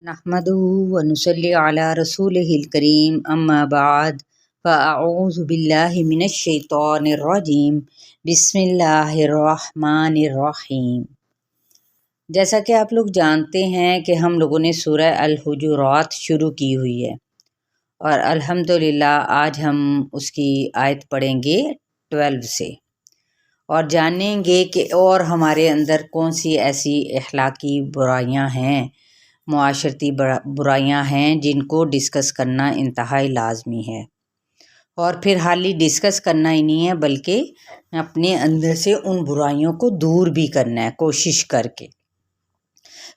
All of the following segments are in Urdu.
نحمده ونصلي على رسوله الكريم اما بعد فاعوذ باللہ من الشیطان الرجیم بسم اللہ الرحمن الرحیم۔ جیسا کہ آپ لوگ جانتے ہیں کہ ہم لوگوں نے سورہ الحجرات شروع کی ہوئی ہے اور الحمدللہ آج ہم اس کی آیت پڑھیں گے 12 سے اور جانیں گے کہ اور ہمارے اندر کون سی ایسی اخلاقی برائیاں ہیں، معاشرتی برائیاں ہیں جن کو ڈسکس کرنا انتہائی لازمی ہے۔ اور پھر حالی ڈسکس کرنا ہی نہیں ہے بلکہ اپنے اندر سے ان برائیوں کو دور بھی کرنا ہے کوشش کر کے،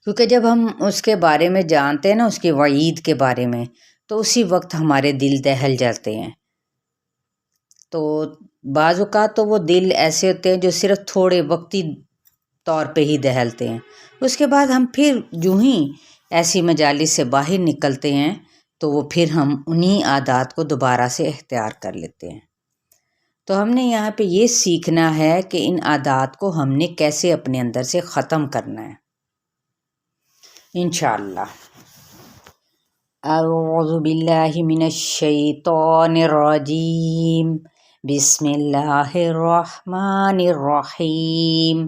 کیونکہ جب ہم اس کے بارے میں جانتے ہیں نا، اس کی وعید کے بارے میں، تو اسی وقت ہمارے دل دہل جاتے ہیں۔ تو بعض اوقات تو وہ دل ایسے ہوتے ہیں جو صرف تھوڑے وقتی طور پہ ہی دہلتے ہیں، اس کے بعد ہم پھر جو ہی ایسی مجالس سے باہر نکلتے ہیں تو وہ پھر ہم انہی عادات کو دوبارہ سے اختیار کر لیتے ہیں۔ تو ہم نے یہاں پہ یہ سیکھنا ہے کہ ان عادات کو ہم نے کیسے اپنے اندر سے ختم کرنا ہے انشاءاللہ۔ اعوذ باللہ من الشیطان الرجیم، بسم اللہ الرحمن الرحیم۔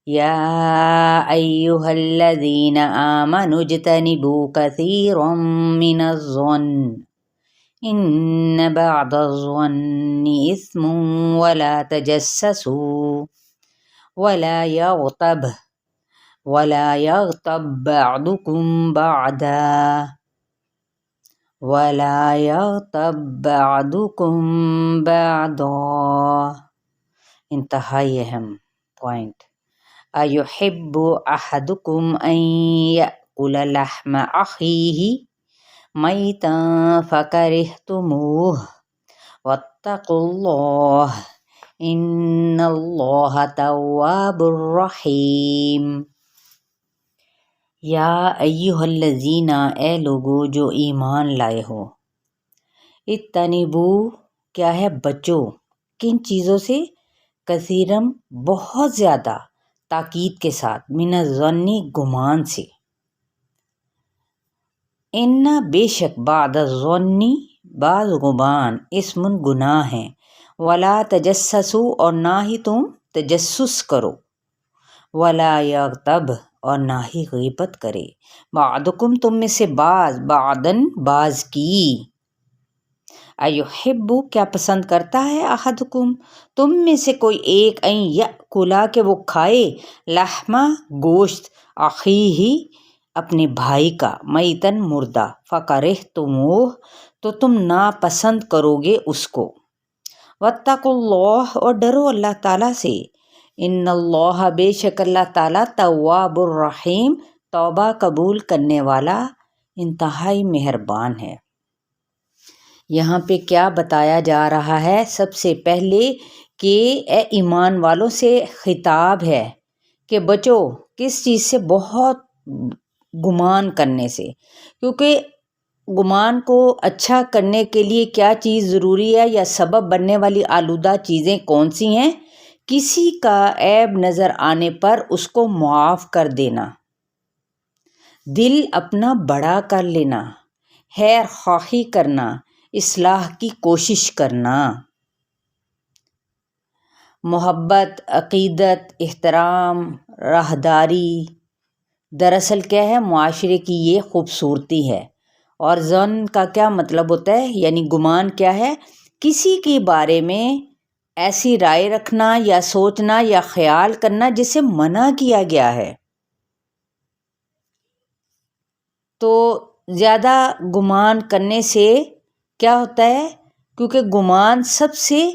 یا ایہا الذین آمنوا اجتنبوا کثیرا من الظن ان بعض الظن اثم ولا تجسسوا ولا یغتب بعضکم بعضا۔ انتہائی اہم پوائنٹ۔ ایحب احدکم ان یأکل لحم اخیہ میتا فکرہتموہ واتقوا اللہ ان اللہ تواب الرحیم۔ یا ایہا الذین، اے لوگو جو ایمان لائے ہو، اجتنبوا کیا ہے، بچو، کن چیزوں سے، کثیرم بہت زیادہ، تاکید کے ساتھ، من الظن گمان سے، ان بے شک، بعد الظن بعض گمان، اسم گناہ ہے، ولا تجسسوا اور نہ ہی تم تجسس کرو، ولا یغتب اور نہ ہی غیبت کرے، بعضکم تم میں سے بعض، بعضاً بعض کی۔ ایحب کیا پسند کرتا ہے، احدکم تم میں سے کوئی ایک، این یأکلا کہ وہ کھائے، لحمہ گوشت، اخیہ اپنے بھائی کا، میتن مردہ، فکرہتموہ تو تم ناپسند کرو گے اس کو، واتقوا اللہ اور ڈرو اللہ تعالیٰ سے، ان اللہ بے شک اللہ تعالیٰ تواب الرحیم توبہ قبول کرنے والا انتہائی مہربان ہے۔ یہاں پہ کیا بتایا جا رہا ہے، سب سے پہلے کہ اے ایمان والوں سے خطاب ہے کہ بچو کس چیز سے، بہت گمان کرنے سے، کیونکہ گمان کو اچھا کرنے کے لیے کیا چیز ضروری ہے یا سبب بننے والی آلودہ چیزیں کون سی ہیں، کسی کا عیب نظر آنے پر اس کو معاف کر دینا، دل اپنا بڑا کر لینا، خیر خواہی کرنا، اصلاح کی کوشش کرنا، محبت، عقیدت، احترام، راہداری، دراصل کیا ہے، معاشرے کی یہ خوبصورتی ہے۔ اور ظن کا کیا مطلب ہوتا ہے، یعنی گمان کیا ہے، کسی کے بارے میں ایسی رائے رکھنا یا سوچنا یا خیال کرنا جسے منع کیا گیا ہے۔ تو زیادہ گمان کرنے سے کیا ہوتا ہے، کیونکہ گمان سب سے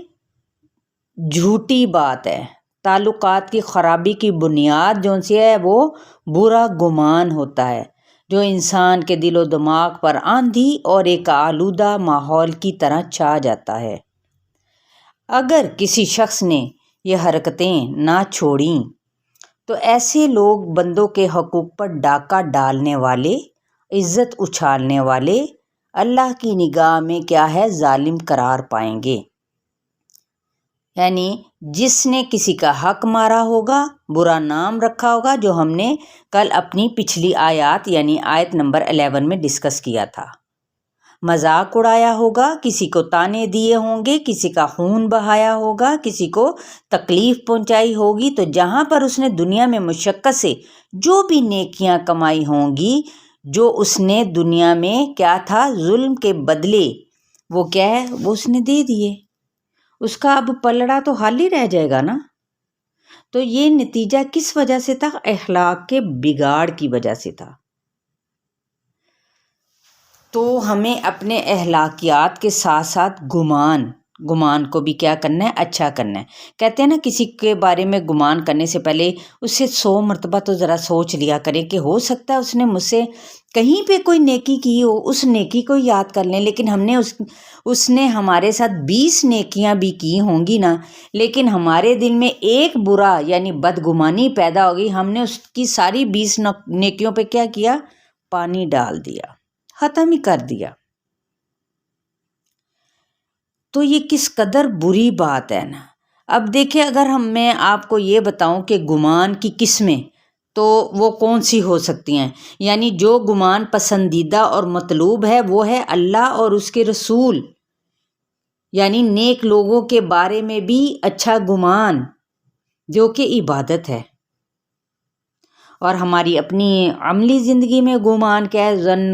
جھوٹی بات ہے، تعلقات کی خرابی کی بنیاد جو سی ہے وہ برا گمان ہوتا ہے، جو انسان کے دل و دماغ پر آندھی اور ایک آلودہ ماحول کی طرح چھا جاتا ہے۔ اگر کسی شخص نے یہ حرکتیں نہ چھوڑیں تو ایسے لوگ بندوں کے حقوق پر ڈاکہ ڈالنے والے، عزت اچھالنے والے، اللہ کی نگاہ میں کیا ہے، ظالم قرار پائیں گے۔ یعنی جس نے کسی کا حق مارا ہوگا، برا نام رکھا ہوگا، جو ہم نے کل اپنی پچھلی آیات یعنی آیت نمبر 11 میں ڈسکس کیا تھا، مذاق اڑایا ہوگا، کسی کو طعنے دیے ہوں گے، کسی کا خون بہایا ہوگا، کسی کو تکلیف پہنچائی ہوگی، تو جہاں پر اس نے دنیا میں مشقت سے جو بھی نیکیاں کمائی ہوں گی، جو اس نے دنیا میں کیا تھا ظلم کے بدلے، وہ کیا ہے، وہ اس نے دے دیے، اس کا اب پلڑا تو خالی رہ جائے گا نا۔ تو یہ نتیجہ کس وجہ سے تھا؟ اخلاق کے بگاڑ کی وجہ سے تھا۔ تو ہمیں اپنے اخلاقیات کے ساتھ ساتھ گمان کو بھی کیا کرنا ہے؟ اچھا کرنا ہے۔ کہتے ہیں نا کسی کے بارے میں گمان کرنے سے پہلے اس سے 100 مرتبہ تو ذرا سوچ لیا کریں کہ ہو سکتا ہے اس نے مجھ سے کہیں پہ کوئی نیکی کی ہو، اس نیکی کو یاد کر لیں، لیکن ہم نے اس نے ہمارے ساتھ 20 نیکیاں بھی کی ہوں گی نا، لیکن ہمارے دل میں ایک برا یعنی بدگمانی پیدا ہوگی، ہم نے اس کی ساری 20 نیکیوں پہ کیا کیا؟ پانی ڈال دیا، ختم ہی کر دیا۔ تو یہ کس قدر بری بات ہے نا۔ اب دیکھیں، اگر میں آپ کو یہ بتاؤں کہ گمان کی قسمیں تو وہ کون سی ہو سکتی ہیں، یعنی جو گمان پسندیدہ اور مطلوب ہے وہ ہے اللہ اور اس کے رسول، یعنی نیک لوگوں کے بارے میں بھی اچھا گمان، جو کہ عبادت ہے۔ اور ہماری اپنی عملی زندگی میں گمان کیا ہے؟ ظن،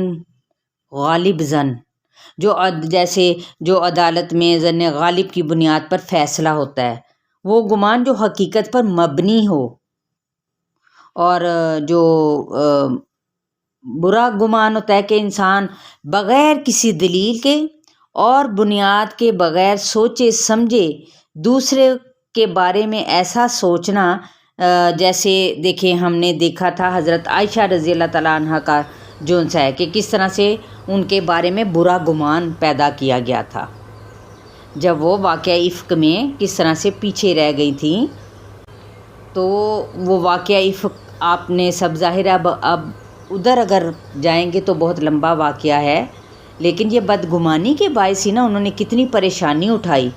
غالب ظن، جو عدالت میں ظن غالب کی بنیاد پر فیصلہ ہوتا ہے، وہ گمان جو حقیقت پر مبنی ہو۔ اور جو برا گمان ہوتا ہے کہ انسان بغیر کسی دلیل کے اور بنیاد کے بغیر سوچے سمجھے دوسرے کے بارے میں ایسا سوچنا، جیسے دیکھیں ہم نے دیکھا تھا حضرت عائشہ رضی اللہ تعالیٰ عنہ کا جون سا ہے کہ کس طرح سے ان کے بارے میں برا گمان پیدا کیا گیا تھا جب وہ واقعہ افک میں کس طرح سے پیچھے رہ گئی تھیں۔ تو وہ واقعہ افک آپ نے سب ظاہر اب ادھر اگر جائیں گے تو بہت لمبا واقعہ ہے، لیکن یہ بدگمانی کے باعث ہی نا انہوں نے کتنی پریشانی اٹھائی۔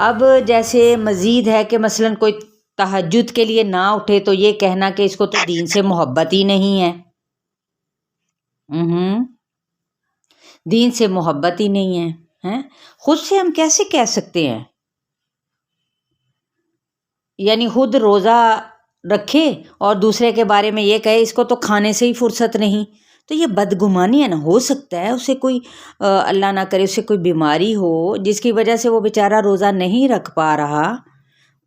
اب جیسے مزید ہے کہ مثلاً کوئی تہجد کے لیے نہ اٹھے تو یہ کہنا کہ اس کو تو دین سے محبت ہی نہیں ہے، دین سے محبت ہی نہیں ہے، خود سے ہم کیسے کہہ سکتے ہیں؟ یعنی خود روزہ رکھے اور دوسرے کے بارے میں یہ کہے اس کو تو کھانے سے ہی فرصت نہیں، تو یہ بدگمانی ہے نا۔ ہو سکتا ہے اسے کوئی اللہ نہ کرے اسے کوئی بیماری ہو جس کی وجہ سے وہ بیچارہ روزہ نہیں رکھ پا رہا،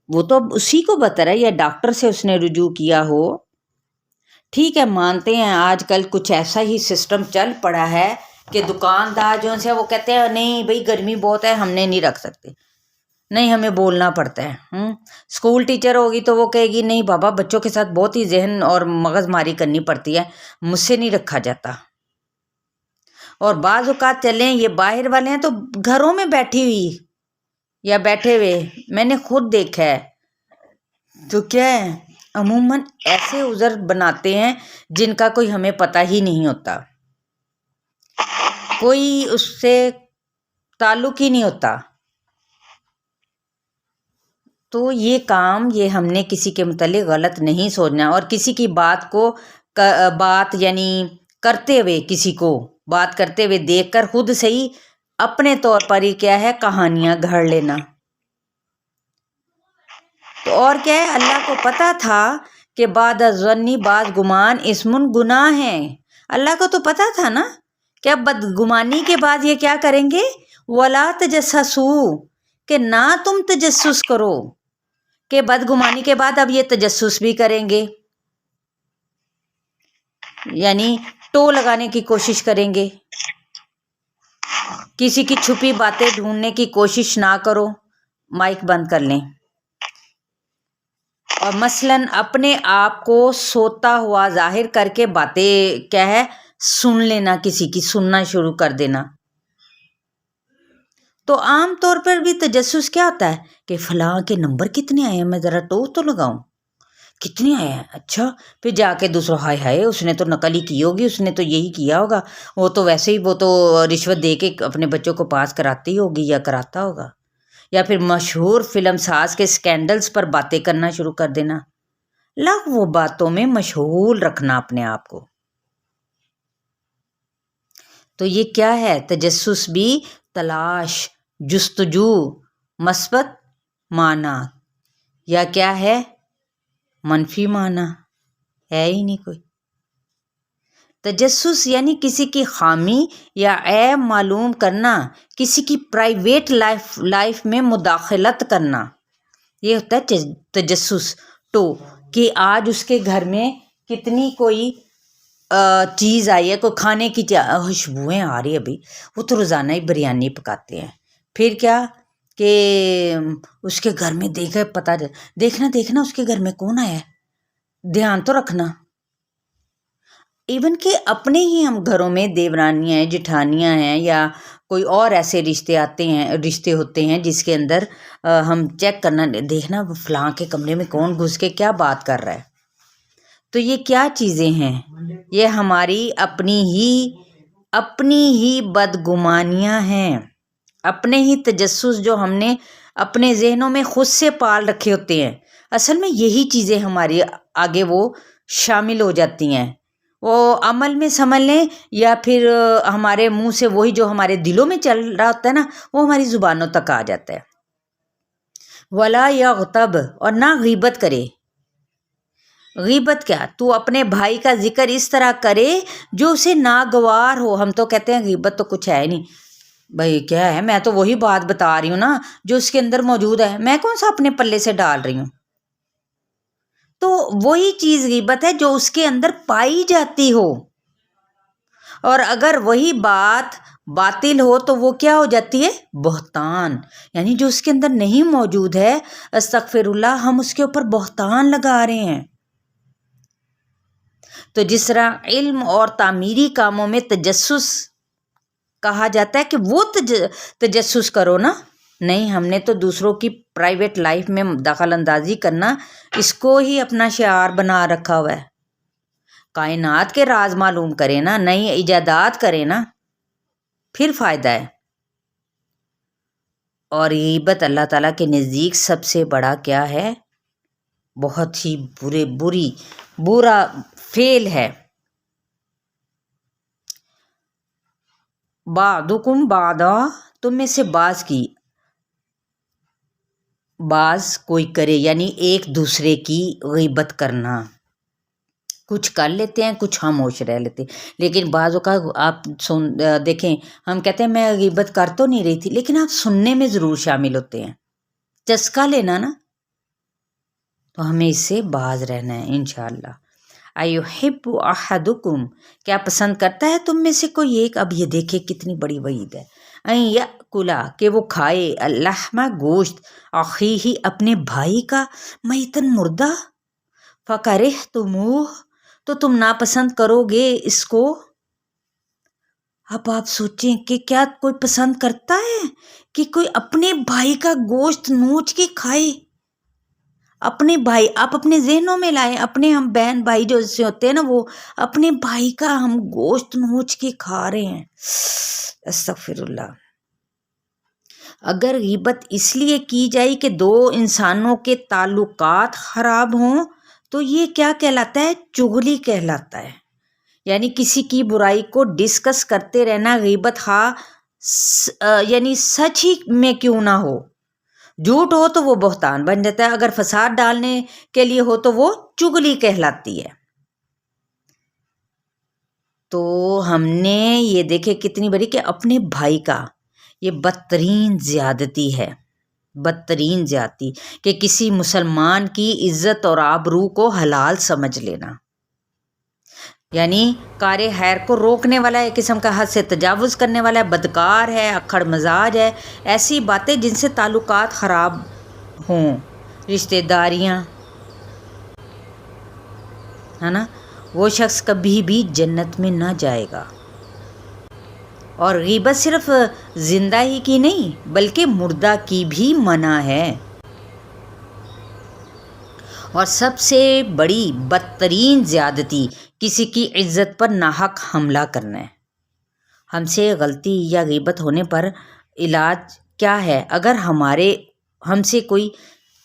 وہ تو اسی کو بہتر ہے، یا ڈاکٹر سے اس نے رجوع کیا ہو۔ ٹھیک ہے، مانتے ہیں آج کل کچھ ایسا ہی سسٹم چل پڑا ہے کہ دکاندار جو سے وہ کہتے ہیں نہیں بھئی گرمی بہت ہے، ہم نے نہیں رکھ سکتے، نہیں ہمیں بولنا پڑتا ہے۔ اسکول ٹیچر ہوگی تو وہ کہے گی نہیں بابا بچوں کے ساتھ بہت ہی ذہن اور مغز ماری کرنی پڑتی ہے، مجھ سے نہیں رکھا جاتا۔ اور بعض اوقات چلیں یہ باہر والے ہیں تو گھروں میں بیٹھی ہوئی یا بیٹھے ہوئے میں نے خود دیکھا ہے، تو کیا ہے عموماً ایسے عذر بناتے ہیں جن کا کوئی ہمیں پتہ ہی نہیں ہوتا، کوئی اس سے تعلق ہی نہیں ہوتا۔ تو یہ کام یہ ہم نے کسی کے متعلق غلط نہیں سوچنا، اور کسی کی بات یعنی کرتے ہوئے کسی کو بات کرتے ہوئے دیکھ کر خود سے ہی اپنے طور پر ہی کیا ہے کہانیاں گھڑ لینا۔ تو اور کیا ہے، اللہ کو پتہ تھا کہ بعد الظنی بعض گمان اسم گناہ ہیں، اللہ کو تو پتہ تھا نا کہ اب بدگمانی کے بعد یہ کیا کریں گے، وَلَا تَجَسَّسُوا، کہ نہ تم تجسس کرو، کہ بدگمانی کے بعد اب یہ تجسس بھی کریں گے، یعنی ٹو لگانے کی کوشش کریں گے، کسی کی چھپی باتیں ڈھونڈنے کی کوشش نہ کرو۔ مائک بند کر لیں۔ اور مثلاً اپنے آپ کو سوتا ہوا ظاہر کر کے باتیں کیا ہے سن لینا، کسی کی سننا شروع کر دینا۔ تو عام طور پر بھی تجسس کیا ہوتا ہے کہ فلاں کے نمبر کتنے آئے ہیں، میں ذرا ٹو تو لگاؤں، کتنی آئے ہیں، اچھا، پھر جا کے دوسرا ہائے ہائے اس نے تو نقل ہی کی ہوگی، اس نے تو یہی کیا ہوگا، وہ تو ویسے ہی وہ تو رشوت دے کے اپنے بچوں کو پاس کراتی ہوگی یا کراتا ہوگا، یا پھر مشہور فلم ساز کے سکینڈلز پر باتیں کرنا شروع کر دینا، وہ باتوں میں مشغول رکھنا اپنے آپ کو۔ تو یہ کیا ہے؟ تجسس بھی تلاش، جستجو، مثبت معنی، یا کیا ہے؟ منفی معنی ہے ہی نہیں کوئی۔ تجسس یعنی کسی کی خامی یا عیب معلوم کرنا، کسی کی پرائیویٹ لائف میں مداخلت کرنا، یہ ہوتا ہے تجسس۔ تو کہ آج اس کے گھر میں کتنی کوئی چیز آئی ہے، کوئی کھانے کی خوشبوئیں آ رہی ہے، ابھی وہ تو روزانہ ہی بریانی پکاتے ہیں، پھر کیا کہ اس کے گھر میں دیکھنا اس کے گھر میں کون آیا ہے، دھیان تو رکھنا۔ ایون کہ اپنے ہی ہم گھروں میں دیورانیاں ہیں، جٹھانیاں ہیں، یا کوئی اور ایسے رشتے ہوتے ہیں جس کے اندر ہم چیک کرنا، دیکھنا فلاں کے کمرے میں کون گھس کے کیا بات کر رہا ہے۔ تو یہ کیا چیزیں ہیں؟ یہ ہماری اپنی ہی بدگمانیاں ہیں، اپنے ہی تجسس جو ہم نے اپنے ذہنوں میں خود سے پال رکھے ہوتے ہیں۔ اصل میں یہی چیزیں ہماری آگے وہ شامل ہو جاتی ہیں، وہ عمل میں سمجھ لیں، یا پھر ہمارے منہ سے وہی جو ہمارے دلوں میں چل رہا ہوتا ہے نا، وہ ہماری زبانوں تک آ جاتا ہے۔ ولا یغتب، اور نہ غیبت کرے۔ غیبت کیا؟ تو اپنے بھائی کا ذکر اس طرح کرے جو اسے ناگوار ہو۔ ہم تو کہتے ہیں غیبت تو کچھ ہے نہیں، بھائی کیا ہے، میں تو وہی بات بتا رہی ہوں نا جو اس کے اندر موجود ہے، میں کون سا اپنے پلے سے ڈال رہی ہوں۔ تو وہی چیز غیبت ہے جو اس کے اندر پائی جاتی ہو، اور اگر وہی بات باطل ہو تو وہ کیا ہو جاتی ہے؟ بہتان، یعنی جو اس کے اندر نہیں موجود ہے، استغفر اللہ، ہم اس کے اوپر بہتان لگا رہے ہیں۔ تو جس طرح علم اور تعمیری کاموں میں تجسس کہا جاتا ہے کہ وہ تجسس کرو نا، نہیں، ہم نے تو دوسروں کی پرائیویٹ لائف میں دخل اندازی کرنا اس کو ہی اپنا شعار بنا رکھا ہوا ہے۔ کائنات کے راز معلوم کریں نا، نئی ایجادات کریں نا، پھر فائدہ ہے۔ اور غیبت اللہ تعالیٰ کے نزدیک سب سے بڑا کیا ہے؟ بہت ہی برا فعل ہے۔ بعضکم بعضا، تم میں سے بعض کوئی کرے، یعنی ایک دوسرے کی غیبت کرنا۔ کچھ کر لیتے ہیں، کچھ خاموش رہ لیتے ہیں، لیکن بعضوں کا آپ دیکھیں، ہم کہتے ہیں میں غیبت کر تو نہیں رہی تھی، لیکن آپ سننے میں ضرور شامل ہوتے ہیں، چسکا لینا نا، تو ہمیں اس سے باز رہنا ہے انشاءاللہ۔ ایحب احدکم، کیا پسند کرتا ہے تم میں سے کوئی ایک؟ اب یہ دیکھیں کتنی بڑی وعید ہے، این یاکلا، کہ وہ کھائے، اللحم، گوشت، اخیہ، اپنے بھائی کا، میتن، مردہ، فکرہتموہ، تو تم ناپسند کرو گے اس کو۔ اب آپ سوچیں کہ کیا کوئی پسند کرتا ہے کہ کوئی اپنے بھائی کا گوشت نوچ کے کھائے؟ اپنے بھائی، آپ اپنے ذہنوں میں لائیں، اپنے ہم بہن بھائی جو سے ہوتے ہیں نا، وہ اپنے بھائی کا ہم گوشت نوچ کے کھا رہے ہیں، استغفر اللہ۔ اگر غیبت اس لیے کی جائے کہ دو انسانوں کے تعلقات خراب ہوں تو یہ کیا کہلاتا ہے؟ چغلی کہلاتا ہے، یعنی کسی کی برائی کو ڈسکس کرتے رہنا غیبت، یعنی سچ ہی میں کیوں نہ ہو، جھوٹ ہو تو وہ بہتان بن جاتا ہے، اگر فساد ڈالنے کے لیے ہو تو وہ چغلی کہلاتی ہے۔ تو ہم نے یہ دیکھے کتنی بڑی کہ اپنے بھائی کا، یہ بدترین زیادتی ہے، بدترین زیادتی، کہ کسی مسلمان کی عزت اور آبرو کو حلال سمجھ لینا، یعنی کار خیر کو روکنے والا ہے، ایک قسم کا حد سے تجاوز کرنے والا ہے، بدکار ہے، اکھڑ مزاج ہے، ایسی باتیں جن سے تعلقات خراب ہوں، رشتہ داریاں، ہے نا، وہ شخص کبھی بھی جنت میں نہ جائے گا۔ اور غیبت صرف زندہ ہی کی نہیں بلکہ مردہ کی بھی منع ہے۔ اور سب سے بڑی بدترین زیادتی کسی کی عزت پر ناحق حملہ کرنا ہے۔ ہم سے غلطی یا غیبت ہونے پر علاج کیا ہے؟ اگر ہم سے کوئی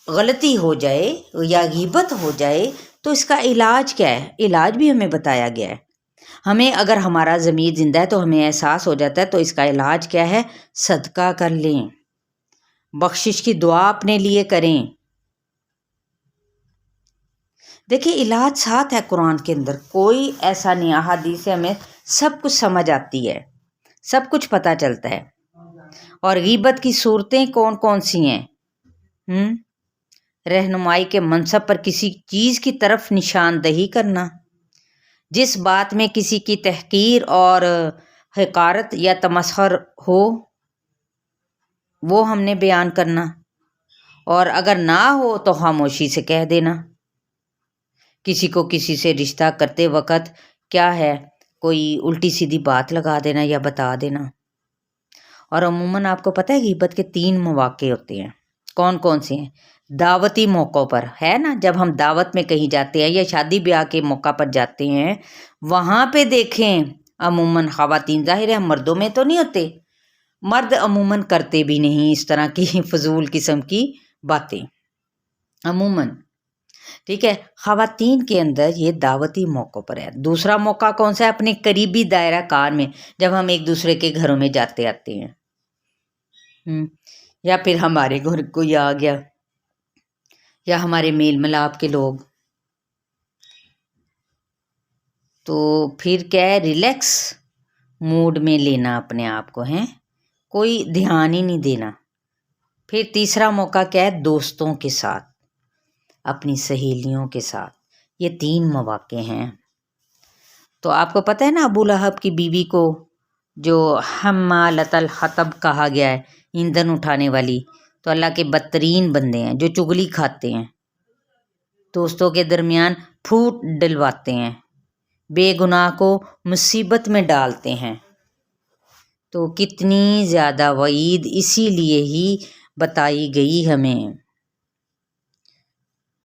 غلطی ہو جائے یا غیبت ہو جائے تو اس کا علاج کیا ہے؟ علاج بھی ہمیں بتایا گیا ہے۔ ہمیں اگر ہمارا ضمیر زندہ ہے تو ہمیں احساس ہو جاتا ہے تو اس کا علاج کیا ہے؟ صدقہ کر لیں، بخشش کی دعا اپنے لیے کریں۔ دیکھیں علاج ساتھ ہے قرآن کے اندر، کوئی ایسا نہیں، احادیث سے ہمیں سب کچھ سمجھ آتی ہے، سب کچھ پتہ چلتا ہے۔ اور غیبت کی صورتیں کون کون سی ہیں؟ رہنمائی کے منصب پر کسی چیز کی طرف نشاندہی کرنا، جس بات میں کسی کی تحقیر اور حقارت یا تمسخر ہو وہ ہم نے بیان کرنا، اور اگر نہ ہو تو خاموشی سے کہہ دینا۔ کسی کو کسی سے رشتہ کرتے وقت کیا ہے، کوئی الٹی سیدھی بات لگا دینا یا بتا دینا۔ اور عموماً آپ کو پتہ ہے غیبت کے 3 مواقع ہوتے ہیں، کون کون سے ہیں؟ دعوتی موقعوں پر ہے نا، جب ہم دعوت میں کہیں جاتے ہیں یا شادی بیاہ کے موقع پر جاتے ہیں، وہاں پہ دیکھیں عموماً خواتین، ظاہر ہے مردوں میں تو نہیں ہوتے، مرد عموماً کرتے بھی نہیں اس طرح کی فضول قسم کی باتیں عموماً، ٹھیک ہے۔ خواتین کے اندر یہ دعوتی موقع پر ہے۔ دوسرا موقع کون سا ہے؟ اپنے قریبی دائرہ کار میں، جب ہم ایک دوسرے کے گھروں میں جاتے آتے ہیں، یا پھر ہمارے گھر کوئی آ گیا یا ہمارے میل ملاپ کے لوگ، تو پھر کیا ہے؟ ریلیکس موڈ میں لینا اپنے آپ کو، ہیں کوئی دھیان ہی نہیں دینا۔ پھر تیسرا موقع کیا ہے؟ دوستوں کے ساتھ، اپنی سہیلیوں کے ساتھ۔ یہ 3 مواقع ہیں۔ تو آپ کو پتہ ہے نا ابو لہب کی بیوی کو جو حمالۃ الحطب کہا گیا ہے، ایندھن اٹھانے والی، تو اللہ کے بدترین بندے ہیں جو چغلی کھاتے ہیں، دوستوں کے درمیان پھوٹ ڈلواتے ہیں، بے گناہ کو مصیبت میں ڈالتے ہیں۔ تو کتنی زیادہ وعید اسی لیے ہی بتائی گئی ہمیں۔